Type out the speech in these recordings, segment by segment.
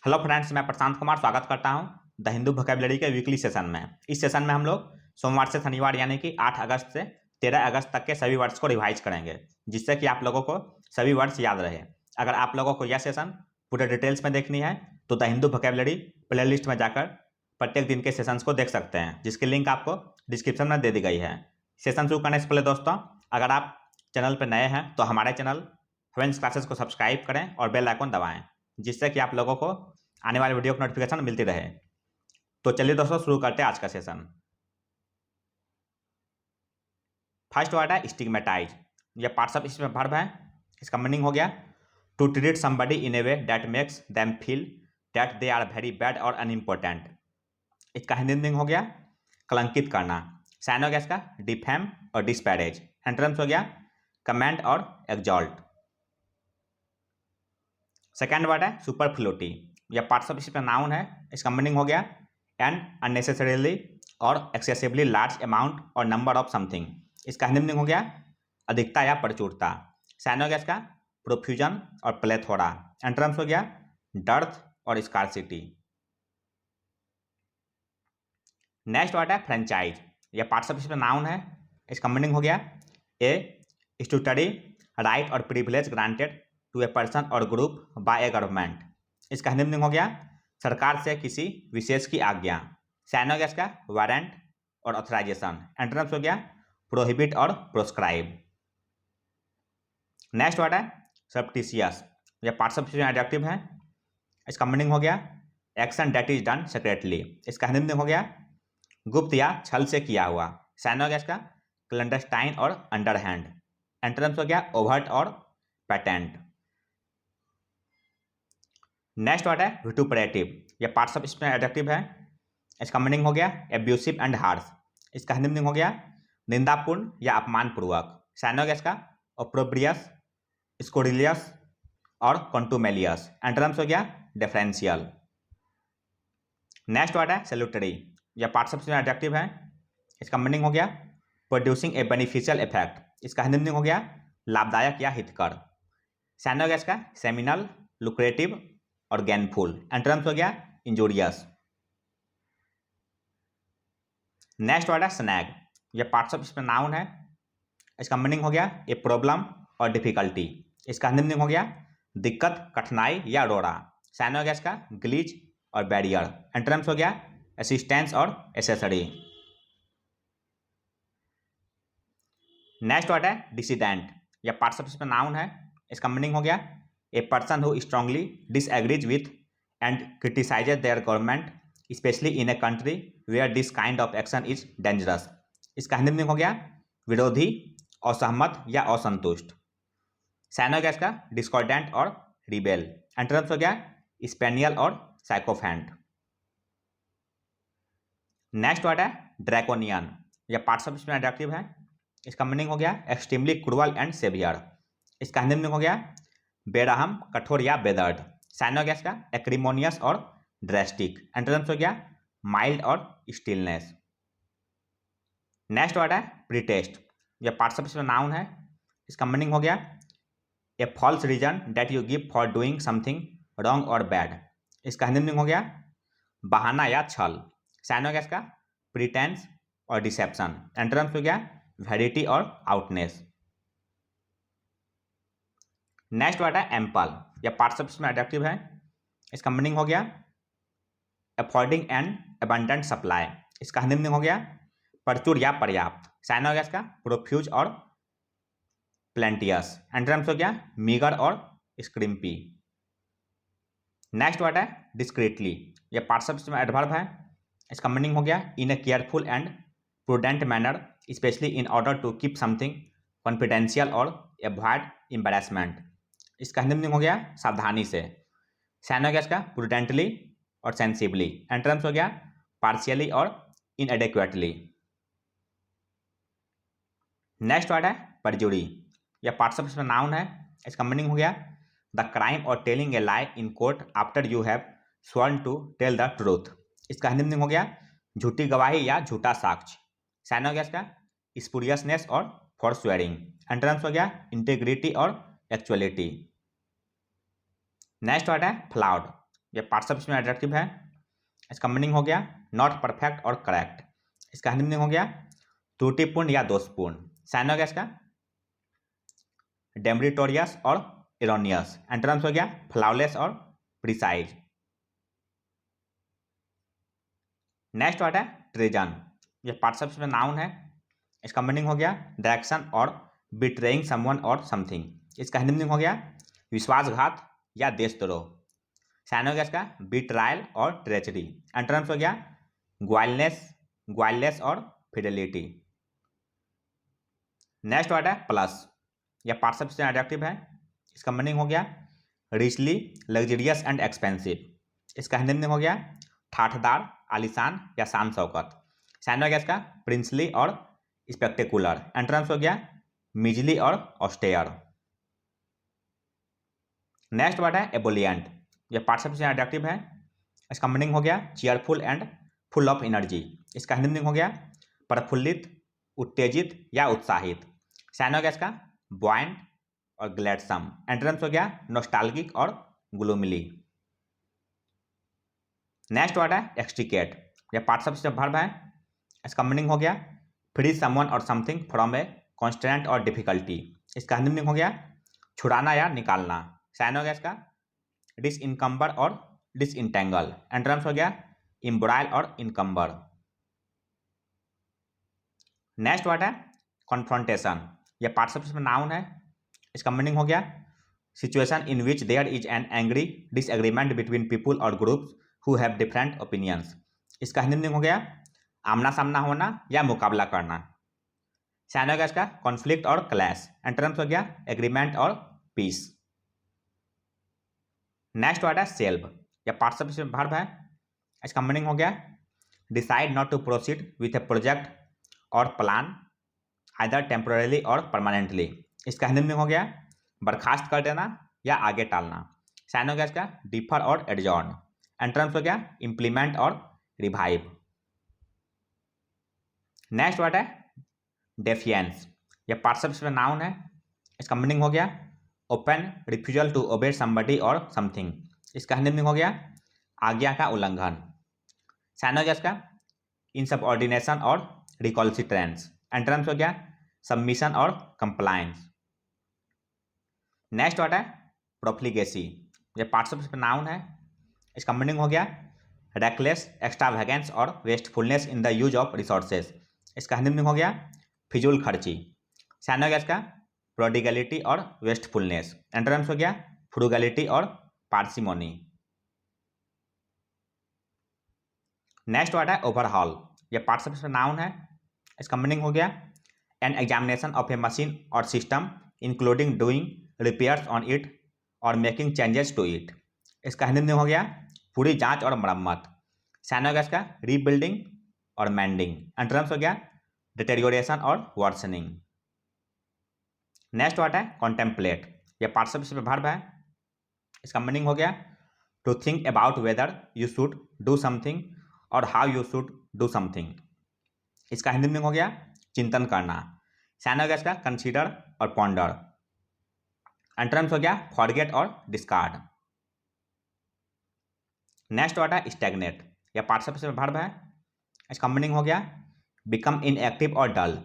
Hello friends, मैं प्रशांत कुमार स्वागत करता हूं द हिंदू वोकैबुलरी के वीकली सेशन में। इस सेशन में हम लोग सोमवार से शनिवार यानी कि 8 अगस्त से 13 अगस्त तक के सभी वर्ड्स को रिवाइज करेंगे, जिससे कि आप लोगों को सभी वर्ड्स याद रहे। अगर आप लोगों को यह सेशन पूरे डिटेल्स में देखनी है तो द हिंदू वोकैबुलरी प्लेलिस्ट में जाकर प्रत्येक दिन के सेशंस को देख सकते हैं, जिसकी लिंक आपको डिस्क्रिप्शन में दे दी गई है। सेशन शुरू करने से पहले दोस्तों, अगर आप चैनल पर नए हैं तो हमारे चैनल फ्रेंड्स क्लासेस को सब्सक्राइब करें और बेल आइकन दबाएं, जिससे कि आप लोगों को आने वाले वीडियो की नोटिफिकेशन मिलती रहे। तो चलिए दोस्तों, शुरू करते हैं आज का सेशन। फर्स्ट वर्ड है स्टिग्मेटाइज। यह पार्ट्स ऑफ स्पीच में वर्ब है। इसका मीनिंग हो गया to treat somebody in a way that makes them feel that they are very bad और अनइम्पोर्टेंट। इसका हिंदी मीनिंग हो गया कलंकित करना। साइन हो गया इसका डिफेम और डिस्पैरेज। एंटरम्स हो गया कमेंट और एक्सॉल्ट। सेकेंड वर्ड है सुपरफ्लूटी। यह पार्ट्स ऑफ स्पीच में नाउन है। इसका मीनिंग हो गया एन अननेसेसरीली और एक्सेसिवली लार्ज अमाउंट और नंबर ऑफ समथिंग। इसका हिंदी मीनिंग हो गया अधिकता या प्रचुरता। साइन हो गया इसका प्रोफ्यूजन और प्लेथोरा। एंटरम्स हो गया डर्थ और स्कार्सिटी। नेक्स्ट वर्ड है फ्रेंचाइज। यह पार्ट्स ऑफ स्पीच में नाउन है। इसका मीनिंग हो गया ए स्टूटरी राइट और privilege granted to a person और ग्रुप बाय ए गवर्नमेंट। इसका हिंदी मीनिंग हो गया सरकार से किसी विशेष की आज्ञा। साइन हो गया इसका वारंट और ऑथराइजेशन। एंटरम्स हो गया प्रोहिबिट और प्रोस्क्राइब। नेक्स्ट वर्ड है सरप्टिशियस। यह पार्ट्स ऑफ स्पीच में एडजेक्टिव है। इसका मीनिंग हो गया action that is done secretly. इसका हिंदी मीनिंग हो गया गुप्त या छल से किया हुआ। साइन हो गया इसका क्लैंडस्टाइन और अंडरहैंड। एंटरम्स हो गया ओवर्ट और पैटेंट। नेक्स्ट वर्ड है विटुपरेटिव। यह पार्ट्स ऑफ स्पीच में एडजेक्टिव है। इसका मीनिंग हो गया एब्यूसिव एंड हार्श। इसका हिंदी मीनिंग हो गया निंदापूर्ण या अपमानपूर्वक। साइन हो गया इसका ओप्रोब्रियस स्कोरिलियस और कॉन्टुमेलियस। एंटरम्स हो गया डिफरेंशियल। नेक्स्ट वर्ड है सैल्यूटरी। यह पार्ट्स ऑफ स्पीच में एडजेक्टिव है। इसका मीनिंग हो गया प्रोड्यूसिंग ए बेनिफिशियल इफेक्ट। इसका हिंदी मीनिंग हो गया लाभदायक या हितकर। साइन हो गया इसका सेमिनल लुक्रेटिव और गेनफुल। एंटरम्स हो गया इंजूरियस। नेक्स्ट वर्ड है स्नैग। यह पार्ट्स ऑफ स्पीच में नाउन है। इसका मीनिंग हो गया ए प्रॉब्लम और डिफिकल्टी। इसका हिंदी मीनिंग हो गया दिक्कत, कठिनाई या रोड़ा। साइन हो गया इसका ग्लिच और बैरियर। एंटरम्स हो गया असिस्टेंस और एसेसरी। नेक्स्ट वर्ड है डिसिडेंट। यह पार्ट्स ऑफ स्पीच में नाउन है। इसका मीनिंग हो गया a person who strongly disagrees with and criticises their government especially in a country where this kind of action is dangerous. इसका Hindi meaning हो गया विरोधी, असहमत या असंतुष्ट। साइन हो गया इसका डिस्कॉर्डेंट और रिबेल। एंटरम्स हो गया स्पेनियल और साइकोफेंट। नेक्स्ट वर्ड है ड्रैकोनियन। यह पार्ट्स ऑफ स्पीच में एडजेक्टिव है। इसका मीनिंग हो गया एक्सट्रीमली क्रूअल एंड सेवियर। इसका हिंदी मीनिंग हो गया बेरहम, कठोर या बेदर्द। साइन हो गया इसका एक्रिमोनियस और ड्रेस्टिक। एंटरम्स हो गया माइल्ड और स्टिलनेस। नेक्स्ट वर्ड है प्रीटेस्ट। यह पार्ट्स ऑफ स्पीच में नाउन है। इसका मीनिंग हो गया a false reason that you give for doing something wrong और बैड। इसका हिंदी मीनिंग हो गया बहाना या छल। साइन हो गया इसका प्रीटेंस और डिसेप्शन। एंटरम्स हो गया वेरिटी और आउटनेस। नेक्स्ट वर्ड है एम्पल। यह पार्ट्स ऑफ स्पीच में एडजेक्टिव है। इसका मीनिंग हो गया अफोर्डिंग एन अबंडेंट सप्लाई। इसका हिंदी मीनिंग हो गया प्रचुर या पर्याप्त। साइन हो गया इसका प्रोफ्यूज और प्लेंटियस। एंटरम्स हो गया मीगर और स्क्रिम्पी। नेक्स्ट वर्ड है डिस्क्रीटली। यह पार्ट्स ऑफ स्पीच में एडवर्ब है। इसका मीनिंग हो गया in a careful and prudent manner especially in order to keep something confidential और अवॉइड एम्बेरसमेंट। इसका हिंदी मीनिंग हो गया सावधानी से। साइन हो गया इसका प्रूडेंटली और सेंसिबली। एंटरम्स हो गया पार्शियली और इनएडेक्वेटली। नेक्स्ट वर्ड है परजुरी। यह पार्ट्स ऑफ स्पीच में नाउन है। इसका मीनिंग हो गया द क्राइम और telling a lie in court after you have sworn to tell the truth. इसका हिंदी मीनिंग हो गया झूठी गवाही या झूठा साक्ष्य। साइन हो गया इसका स्पूरियसनेस और फॉरस्वेयरिंग। एंटरम्स हो गया इंटीग्रिटी और एक्चुअलिटी। नेक्स्ट वर्ड है फ्लॉड। ये पार्ट्स ऑफ स्पीच में एडजेक्टिव है। इसका मीनिंग हो गया नॉट परफेक्ट और करेक्ट। इसका हिंदी मीनिंग हो गया त्रुटिपूर्ण या दोषपूर्ण। साइन हो गया इसका डेमरिटोरियस और इरोनियस। एंटोनिम्स हो गया फ्लॉलेस और प्रिसाइज। नेक्स्ट वर्ड है ट्रेजन। ये पार्ट्स ऑफ स्पीच में नाउन है। इसका मीनिंग हो गया डायरेक्शन और बिट्रेइंग समवन और समथिंग। इसका हिंदी मीनिंग हो गया विश्वासघात या देशद्रोह। साइन हो गया इसका बिट्रायल और ट्रेचरी। एंटोनिम्स हो गया ग्वाइलनेस और फिडेलिटी। नेक्स्ट वर्ड है प्लस। यह पार्ट्स ऑफ स्पीच में एडजेक्टिव है। इसका मीनिंग हो गया रिचली लग्जरियस एंड एक्सपेंसिव। इसका हिंदी मीनिंग हो गया ठाठदार आलिशान या शान शौकत। साइन हो गया इसका प्रिंसली और स्पेक्टेकुलर। एंटोनिम्स हो गया मिजली और ऑस्टेयर। नेक्स्ट वर्ड है एबोलियंट। यह पार्ट्स ऑफ स्पीच में एडजेक्टिव है। इसका मीनिंग हो गया cheerful and full of energy. इसका हिंदी मीनिंग हो गया प्रफुल्लित, उत्तेजित या उत्साहित। साइन हो गया इसका बॉयंट और ग्लैडसम। एंटोनिम्स हो गया नॉस्टैल्जिक और ग्लूमिली। नेक्स्ट वर्ड है एक्सट्रिकेट। यह पार्ट्स ऑफ स्पीच वर्ब है। इसका मीनिंग हो गया फ्री समवन और समथिंग फ्रॉम ए कॉन्स्टेंट और डिफिकल्टी। इसका हिंदी मीनिंग हो गया छुड़ाना या निकालना। साइन हो गया इसका डिसइनकम्बर और डिसइंटेंगल। एंटोनिम्स हो गया इम्ब्राइल और इनकम्बर। नेक्स्ट वर्ड है कॉन्फ्रंटेशन। यह पार्ट्स ऑफ स्पीच में नाउन है। इसका मीनिंग हो गया situation in which there is an angry disagreement between people और groups who have different opinions. इसका हिंदी मीनिंग हो गया आमना सामना होना या मुकाबला करना। साइन हो गया इसका कॉन्फ्लिक्ट और क्लैश। एंटोनिम्स हो गया एग्रीमेंट और पीस। नेक्स्ट वर्ड है सेल्फ। यह पार्ट्स ऑफ स्पीच में वर्ब है। इसका मीनिंग हो गया decide not to proceed with a project और प्लान आइदर टेम्पोररीली और परमानेंटली। इसका हिंदी मीनिंग हो गया बर्खास्त कर देना या आगे टालना। साइन हो गया इसका डिफर और एडजॉर्न। एंटोनिम्स हो गया इम्प्लीमेंट और रिवाइव। नेक्स्ट वर्ड है डेफिएंस। यह पार्ट्स ऑफ स्पीच में नाउन है। इसका मीनिंग हो गया open refusal to obey somebody और समथिंग। इसका हिंदी मीनिंग हो गया आज्ञा का उल्लंघन। साइन हो गया इसका इनसबऑर्डिनेशन और रिकॉल्सिट्रेंस। एंटोनिम्स हो गया सबमिशन और कंप्लायंस। नेक्स्ट वर्ड है प्रोफ्लिगेसी। यह पार्ट्स ऑफ स्पीच में नाउन है। इसका मीनिंग हो गया रेकलेस, एक्स्ट्रावेगेंस और wastefulness in the use of resources. इसका हिंदी मीनिंग हो गया फिजूल खर्ची। साइन हो गया इसका प्रोडिगलिटी और वेस्टफुलनेस। एंटोनिम्स हो गया फ्रूगलिटी और पार्सिमोनी। नेक्स्ट वर्ड है ओवरहॉल। यह पार्ट्स ऑफ स्पीच में नाउन है। इसका मीनिंग हो गया an examination of a machine और system including doing repairs on it और मेकिंग चेंजेस टू इट। इसका हिंदी मीनिंग हो गया पूरी जांच और मरम्मत। साइन हो गया इसका रीबिल्डिंग और मैंडिंग। एंटोनिम्स हो गया डिटेरियोरेशन और वर्सनिंग। नेक्स्ट वर्ड है कॉन्टेम्पलेट। यह पार्ट्स ऑफ स्पीच में वर्ब है। इसका मीनिंग हो गया to think about whether you should do something और how you should do something. इसका हिंदी मीनिंग हो गया चिंतन करना। साइन हो गया इसका कंसीडर और पॉन्डर। एंटोनिम्स हो गया फॉरगेट और डिस्कार्ड। नेक्स्ट वर्ड है स्टैग्नेट। यह पार्ट्स ऑफ स्पीच में वर्ब है। इसका मीनिंग हो गया बिकम इनएक्टिव और डल।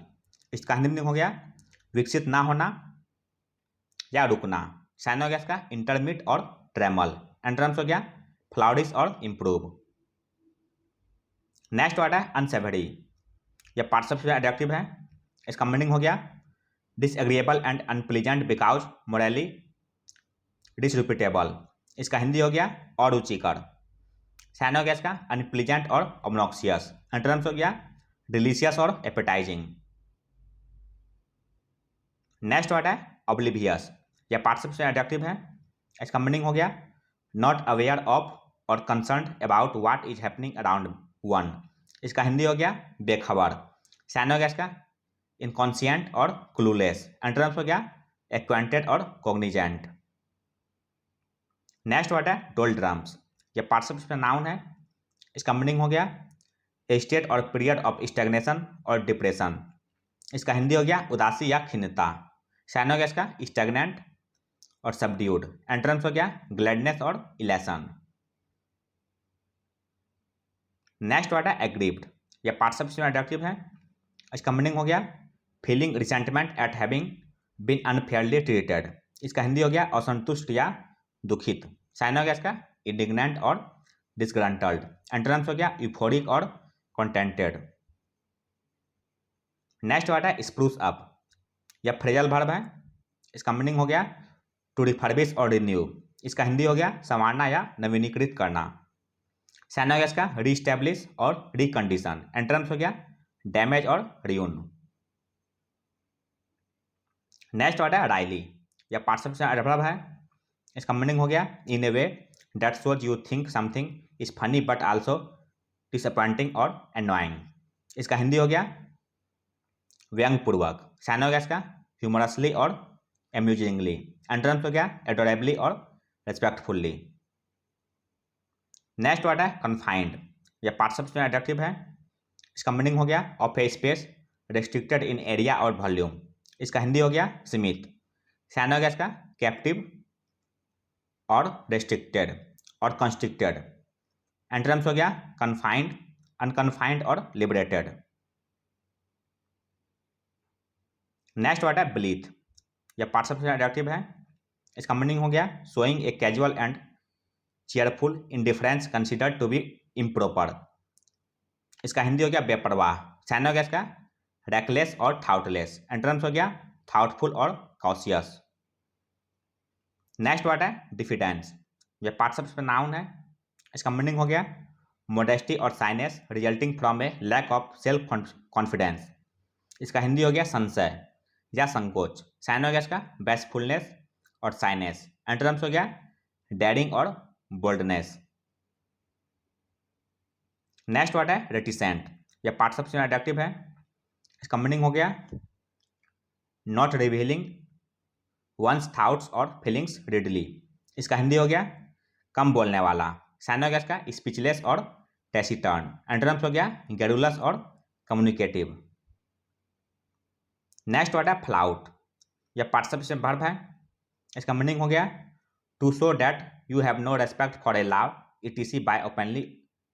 इसका हिंदी मीनिंग हो गया विकसित ना होना या रुकना। साइन हो गया इसका इंटरमिट और ट्रेमल। एंटोनिम्स हो गया फ्लाउरिश और इम्प्रूव। नेक्स्ट वर्ड है अनसेवरी। यह पार्ट्स ऑफ स्पीच में एडजेक्टिव है। इसका मीनिंग हो गया disagreeable and unpleasant because morally disreputable. इसका हिंदी हो गया अरुचिकर। साइन हो गया इसका अनप्लीजेंट और ऑब्नॉक्सियस। एंटोनिम्स हो गया डिलीशियस और एपेटाइजिंग। नेक्स्ट वर्ड है ऑब्लिवियस। यह पार्ट्स ऑफ स्पीच में एडजेक्टिव है। इसका मीनिंग हो गया नॉट अवेयर ऑफ और concerned about what is happening around one. इसका हिंदी हो गया बेखबर। साइन हो गया इसका इनकॉन्शियंट और क्लूलेस। एंटोनिम्स हो गया एक्वेंटेड और कॉग्निजेंट। नेक्स्ट वर्ड है डोल्ड्रम्स। यह पार्ट्स ऑफ स्पीच में नाउन है। इसका मीनिंग हो गया ए स्टेट और पीरियड ऑफ स्टैग्नेशन और डिप्रेशन। इसका हिंदी हो गया उदासी या खिन्नता। साइन हो गया इसका स्टैग्नेंट और सबड्यूड। एंटोनिम्स हो गया ग्लैडनेस और इलेशन। नेक्स्ट वर्ड है एग्रीव्ड, यह पार्टिसिपल एडजेक्टिव है। इसका मीनिंग हो गया feeling resentment at having been unfairly treated. इसका हिंदी हो गया असंतुष्ट या दुखित। साइन हो गया इसका इंडिग्नेंट और डिसग्रंटल्ड। एंटोनिम्स हो गया यूफोरिक और कंटेंटेड। नेक्स्ट वर्ड है स्प्रूस अप, यह फ्रेजल वर्ब है। इसका मीनिंग हो गया टू रिफर्बिश और रिन्यू। इसका हिंदी हो गया संवारना या नवीनीकृत करना। साइन हो गया इसका रीस्टैब्लिश और रिकंडीशन। एंटोनिम्स हो गया डैमेज और रियून। नेक्स्ट वर्ड है राइली, यह पार्टिसिपल एडवर्ब है। इसका मीनिंग हो गया in a way that shows you think something is funny but also disappointing और एनोइंग। इसका हिंदी हो गया व्यंग्यपूर्वक। साइन हो गया इसका ह्यूमरसली और एम्यूजिंगली। एंटोनिम्स हो गया एडोरेबली और रेस्पेक्टफुल्ली। नेक्स्ट वर्ड है कन्फाइंड, यह पार्टिसिपल एडजेक्टिव है। इसका मीनिंग हो गया of A space restricted in area और वॉल्यूम। इसका हिंदी हो गया सीमित। साइन हो गया इसका कैप्टिव और रेस्ट्रिक्टेड और कंस्ट्रिक्टेड। एंटोनिम्स हो गया कन्फाइंड, अनकन्फाइंड और लिबरेटेड। नेक्स्ट वर्ड है ब्लीथ, यह पार्टिसिपल एडजेक्टिव है। इसका मीनिंग हो गया showing a casual and cheerful indifference considered to be improper. इसका हिंदी हो गया बेपरवाह। साइन हो गया इसका रेकलेस और थाउटलेस। एंटोनिम्स हो गया थाउटफुल और कॉशियस। नेक्स्ट वर्ड है डिफिडेंस, यह पार्टिसिपल नाउन है। इसका मीनिंग हो गया मोडेस्टी और shyness resulting from a lack of self confidence. इसका हिंदी हो गया संशय या संकोच। साइन हो गया इसका बैशफुलनेस और साइनेस। एंटोनिम्स हो गया डेयरिंग और बोल्डनेस। नेक्स्ट वर्ड है रेटिसेंट, यह पार्टिसिपल एडजेक्टिव है। इसका मीनिंग हो गया नॉट रिवीलिंग वंस थाउट्स और फीलिंग्स रिडली। इसका हिंदी हो गया कम बोलने वाला। साइन हो गया इसका स्पीचलेस और टैसिटर्न। एंटोनिम्स हो गया गैरुलस और कम्युनिकेटिव। नेक्स्ट वर्ड है फ्लाउट, यह पार्टिसिपल वर्ब है। इसका मीनिंग हो गया to show that you have no respect for a law etc by openly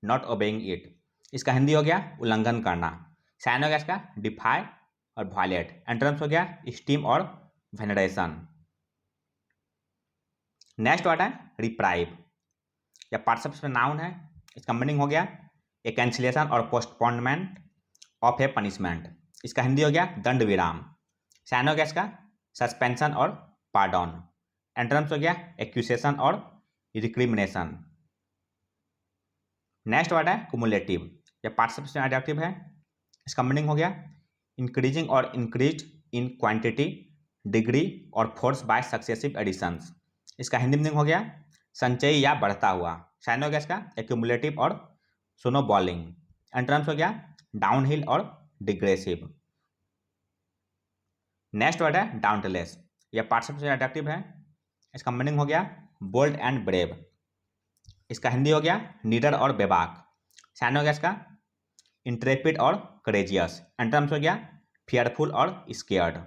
not obeying it. इसका हिंदी हो गया उल्लंघन करना। साइन हो गया इसका डिफाई और वायलेट। एंटोनिम्स हो गया स्टीम और वेनरेशन। नेक्स्ट वर्ड है रिप्राइव, यह पार्टिसिपल नाउन है। इसका मीनिंग हो गया ए कैंसिलेशन और पोस्टपोनमेंट ऑफ ए पनिशमेंट। इसका हिंदी हो गया दंड विराम। साइन हो गया इसका सस्पेंशन और पार्डन। एंटोनिम्स हो गया एक्यूसेशन और रिक्रिमिनेशन। नेक्स्ट वर्ड है कुमुलेटिव, यह पार्टिसिपल एडजेक्टिव है। इसका मीनिंग हो गया इंक्रीजिंग और इंक्रीज इन क्वांटिटी डिग्री और फोर्स बाय सक्सेसिव एडिशंस। इसका हिंदी मीनिंग हो गया संचयी या बढ़ता हुआ। साइन हो गया इसका एक्यूमुलेटिव और स्नोबॉलिंग। एंटोनिम्स हो गया डाउनहिल और डिग्रेसिव। नेक्स्ट वर्ड है डाउंटलेस, यह पार्टिसिपल एडजेक्टिव है। इसका मीनिंग हो गया बोल्ड एंड ब्रेव। इसका हिंदी हो गया नीडर और बेबाक। साइन हो गया इसका इंट्रेपिड और करेजियस। एंटोनिम्स हो गया फियरफुल और स्केयर्ड।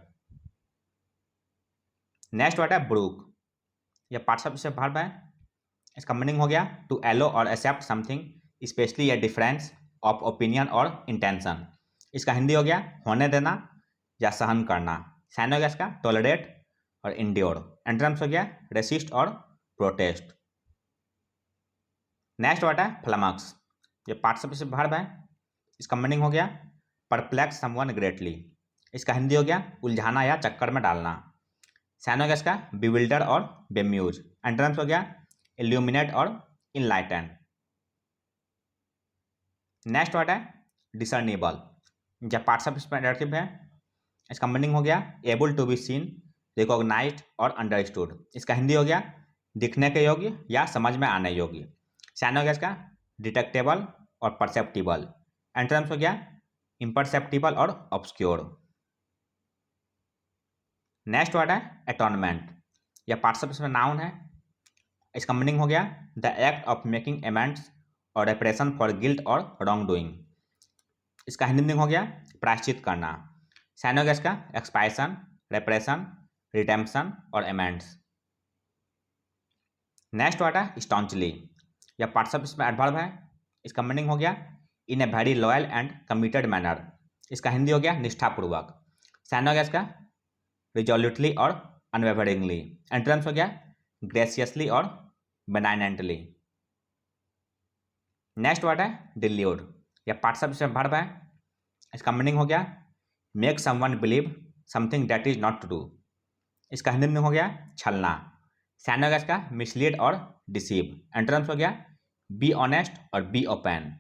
नेक्स्ट वर्ड है ब्रूक, यह पार्टिसिपल वर्ब है। इसका मीनिंग हो गया टू एलो और accept something specially a difference of opinion और इंटेंशन। इसका हिंदी हो गया होने देना या सहन करना। साइन हो गया इसका टॉलरेट और इंड्योर। एंटोनिम्स हो गया रेसिस्ट और प्रोटेस्ट। नेक्स्ट वर्ड है फ्लमक्स, यह पार्टिसिपल वर्ब है। इसका मीनिंग हो गया परप्लेक्स समवन ग्रेटली। इसका हिंदी हो गया उलझाना या चक्कर में डालना। साइन हो गया इसका बिविल्डर और बेम्यूज। एंटोनिम्स हो गया इल्यूमिनेट और इनलाइटन। नेक्स्ट वर्ड है डिसर्नेबल, यह पार्टिसिपल एडजेक्टिव है। इसका मीनिंग हो गया able to be seen recognised और अंडरस्टूड। इसका हिंदी हो गया दिखने के योग्य या समझ में आने योग्य। साइन हो गया इसका डिटेक्टेबल और परसेप्टिबल। एंटोनिम्स हो गया इम्परसेप्टिबल और ऑब्सक्योर। नेक्स्ट वर्ड है एटोनमेंट, यह पार्टिसिपल नाउन है। इसका मीनिंग हो गया the act of making amends और रेपरेशन फॉर गिल्ट और रॉन्ग डूइंग। इसका हिंदी मीनिंग हो गया प्रायश्चित करना। साइन हो गया इसका एक्सपायसन, रेपरेशन, रिडेम्पशन और अमेंड्स। नेक्स्ट वर्ड है स्टॉन्चली, यह पार्टिसिपल एडवर्ब है। इसका मीनिंग हो गया in a very loyal and committed manner. इसका हिंदी हो गया निष्ठापूर्वक। साइन हो गया इसका रिजोल्यूटली और अनवेवरिंगली। एंटोनिम्स हो गया ग्रेसियसली और बेनाइनेंटली। नेक्स्ट वर्ड है डिल्यूड, या पार्टिसिपल में वर्ब है। इसका मीनिंग हो गया make someone believe something that is not true. इसका हिंदी में हो गया छलना। साइन हो गया इसका मिसलीड और डिसीव। एंटोनिम्स हो गया बी ऑनेस्ट और बी ओपन।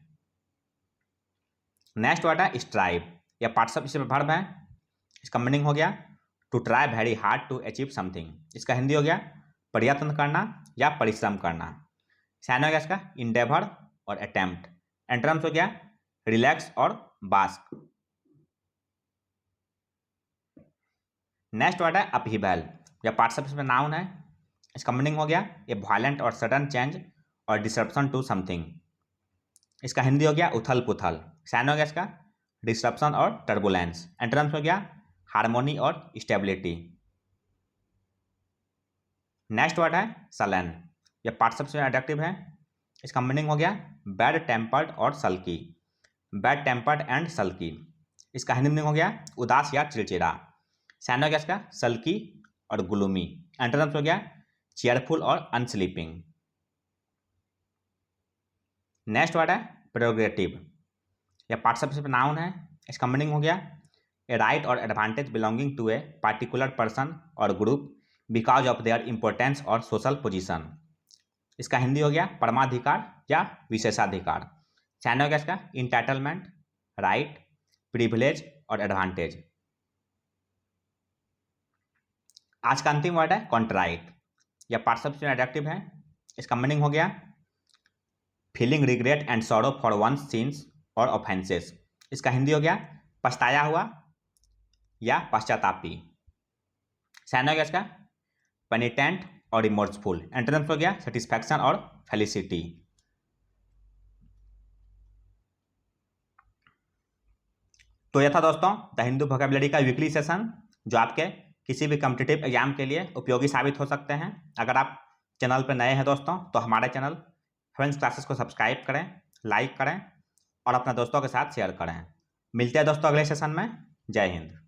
नेक्स्ट वर्ड है स्ट्राइव, या पार्टिसिपल में वर्ब है। इसका मीनिंग हो गया to try very hard to achieve something. इसका हिंदी हो गया प्रयत्न करना या परिश्रम करना। साइन हो गया इसका इंडेवर और अटेम्प्ट। एंटोनिम्स हो गया रिलैक्स और बास्क। नेक्स्ट वर्ड है अपहीवल, या पार्टिसिपल में नाउन है। इसका मीनिंग हो गया ए वायलेंट और सडन चेंज और डिसरप्शन टू समथिंग। इसका हिंदी हो गया उथल पुथल। साइन हो गया इसका डिसरप्शन और टर्बुलेंस। एंटोनिम्स हो गया हार्मोनी और स्टेबिलिटी। नेक्स्ट वर्ड है सलन, या पार्टिसिपल में एडजेक्टिव है। इसका मीनिंग हो गया बैड टेम्पर्ड और sulky. Bad tempered and sulky. इसका हिंदी मीनिंग हो गया उदास या चिड़चिड़ा। साइन हो गया इसका सल्की और ग्लूमी। एंटोनिम्स हो गया चेयरफुल और अनस्लीपिंग। नेक्स्ट वर्ड है प्रेरोगेटिव, या पार्टिसिपल नाउन है। इसका मीनिंग हो गया ए राइट और advantage belonging to a particular person और group because of their importance और सोशल पोजीशन। इसका हिंदी हो गया परमाधिकार या विशेषाधिकार। साइन हो गया इसका इंटाइटलमेंट, राइट, प्रिविलेज और एडवांटेज। आज का अंतिम वर्ड है कॉन्ट्राइट, या पार्टिसिपल एडजेक्टिव है। इसका मीनिंग हो गया feeling regret and sorrow for one's sins और ऑफेंसेस। इसका हिंदी हो गया पछताया हुआ या पश्चातापी। साइन हो गया इसका पेनिटेंट और रिमोर्सफुल। एंटोनिम्स हो गया सेटिस्फैक्शन और फेलिसिटी। तो यह था दोस्तों द हिंदू वोकैबुलरी का वीकली सेशन, जो आपके किसी भी कॉम्पिटिटिव एग्जाम के लिए उपयोगी साबित हो सकते हैं। अगर आप चैनल पर नए हैं दोस्तों तो हमारे चैनल फ्रेंड्स क्लासेस को सब्सक्राइब करें, लाइक करें और अपने दोस्तों के साथ शेयर करें। मिलते हैं दोस्तों अगले सेशन में। जय हिंद।